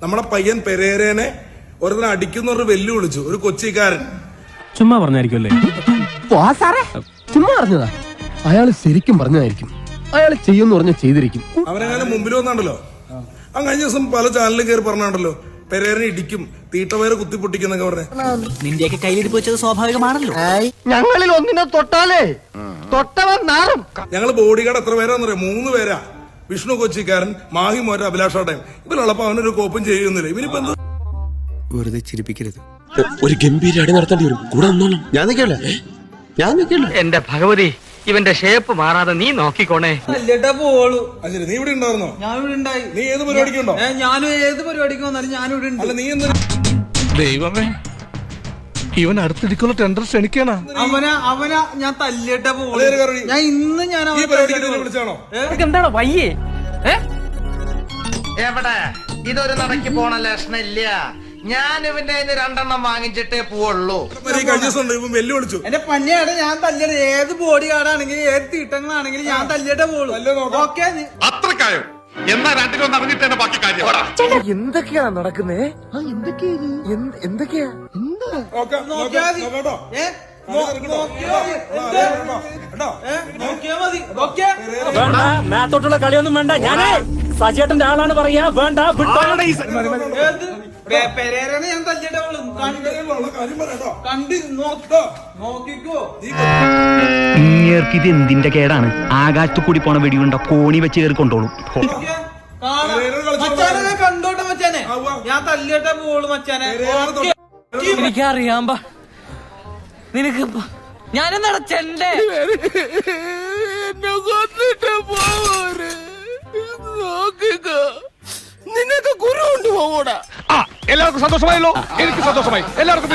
നമ്മുടെ പയ്യൻ പെരേരനെ ഒരുത്തനെ അടിക്കുന്നൊരു വെല്ലു വിളിച്ചു, ഒരു കൊച്ചിക്കാരൻ. ചുമ്മാ പറഞ്ഞായിരിക്കുമല്ലേ? ചുമ്മാ പറഞ്ഞതാ. അയാൾ ശരിക്കും പറഞ്ഞതായിരിക്കും. അയാൾ ചെയ്യുമെന്ന് പറഞ്ഞ ചെയ്തിരിക്കും. അവനെങ്ങനെ മുമ്പിൽ വന്നാണ്ടല്ലോ, കഴിഞ്ഞ ദിവസം പല ചാനലിൽ കയറി പറഞ്ഞാണ്ടല്ലോ പെരേരനെ ഇടിക്കും, തീട്ടവയറ് കുത്തിപ്പൊട്ടിക്കുന്നൊക്കെ പറഞ്ഞേ. നിന്റെയൊക്കെ കയ്യിലിരിപ്പ് വെച്ചത് സ്വാഭാവികമാണല്ലോ. ഞങ്ങളിൽ ഒന്നിനെ തൊട്ടാലേ തൊട്ടവൻ നാറും. ഞങ്ങള് ബോഡി ഗാർഡ് എത്ര പേരാന്നറിയാം? 3 പേരാ. വിഷ്ണു കൊച്ചിക്കാരൻ, മാഹി മോര, അഭിലാഷോട്ടയം. ഇവരുള്ളപ്പോ അവനൊരു കോപ്പും ചെയ്യുന്നില്ല. ഇവനിപ്പോ എന്ത് വെറുതെ ചിരിപ്പിക്കരുത്. ഒരു ഗംഭീര അടി നടത്തേണ്ടി വരും. കൂടെ ഒന്നോളാം. ഞാൻ നിൽക്കില്ല. എന്റെ ഭഗവതി, ഇവന്റെ ഷേപ്പ് മാറാതെ നീ നോക്കിക്കോണേ. പോളൂ. നീ ഇവിടെ ഉണ്ടായിരുന്നോ? ഞാൻ ഇവിടെ ഉണ്ടായി. നീ ഏത് പരിപാടിക്കുണ്ടോ? ഞാനും ഏത് പരിപാടിക്ക് വന്നാലും ഞാനിവിടെ ഉണ്ട്. അല്ല, നീ എന്തിനാ? ദൈവമേ, ഇവൻ അടുത്തിടിക്കുള്ള ടെൻഡർ ക്ഷണിക്കണ. അവന ഞാൻ തല്ലിട്ട പോളൂ. ഞാൻ ഇന്ന് ഞാൻ ഈ പരിപാടിക്ക് വിളിച്ചാണോ? എന്താണോ വയ്യേ? എവിടെ ഇതൊരു നടക്ക് പോണ ലക്ഷണില്ല. ഞാൻ ഇവന്റെ 2 വാങ്ങിച്ചിട്ടേ പോവുള്ളൂ. കഴിഞ്ഞ ദിവസം ഇവൻ വെല്ലു വിളിച്ചു. എന്റെ പഞ്ഞാണ് ഞാൻ തല്ലിയത്. ഏത് ബോഡി ഗാർഡാണെങ്കിലും ഏത് തീട്ടങ്ങളാണെങ്കിലും ഞാൻ തല്ലിട്ടേ പോളൂ. ഓക്കെ, അത്രക്കായോ? എന്നാ രണ്ടിലൊന്നും അറിഞ്ഞിട്ടേ ബാക്കി കാര്യം. എന്തൊക്കെയാ നടക്കുന്നേ? എന്തൊക്കെയാ? നോക്കിയാ മതി. ഓക്കെ, മേത്തോട്ടുള്ള കളിയൊന്നും വേണ്ട. ഞാനേ സജേട്ടന്റെ ആളാണ് പറയാ. വേണ്ട, പെരേരനെ ഞാൻ തല്ലിട്ടേ പോളൂ. കണ്ട് നോക്കിക്കോ. ഇത് എന്തിന്റെ കേടാണ്? ആകാശത്തു കൂടി പോണ വെടിയുണ്ട കോണി വെച്ച് കയറി കൊണ്ടോളും. മച്ചാനെ കണ്ടോട്ടെ മച്ചാനെ, ഞാൻ തല്ലിട്ടേ പോളൂ മച്ചാനെ. എനിക്കറിയാമ്പ നിനക്ക് ഞാനെന്താ ചെണ്ടേ നിനക്ക് ഗുരു കൊണ്ട് പോകൂടാ. എല്ലാവർക്കും സന്തോഷമായല്ലോ? എനിക്ക് സന്തോഷമായി. എല്ലാവർക്കും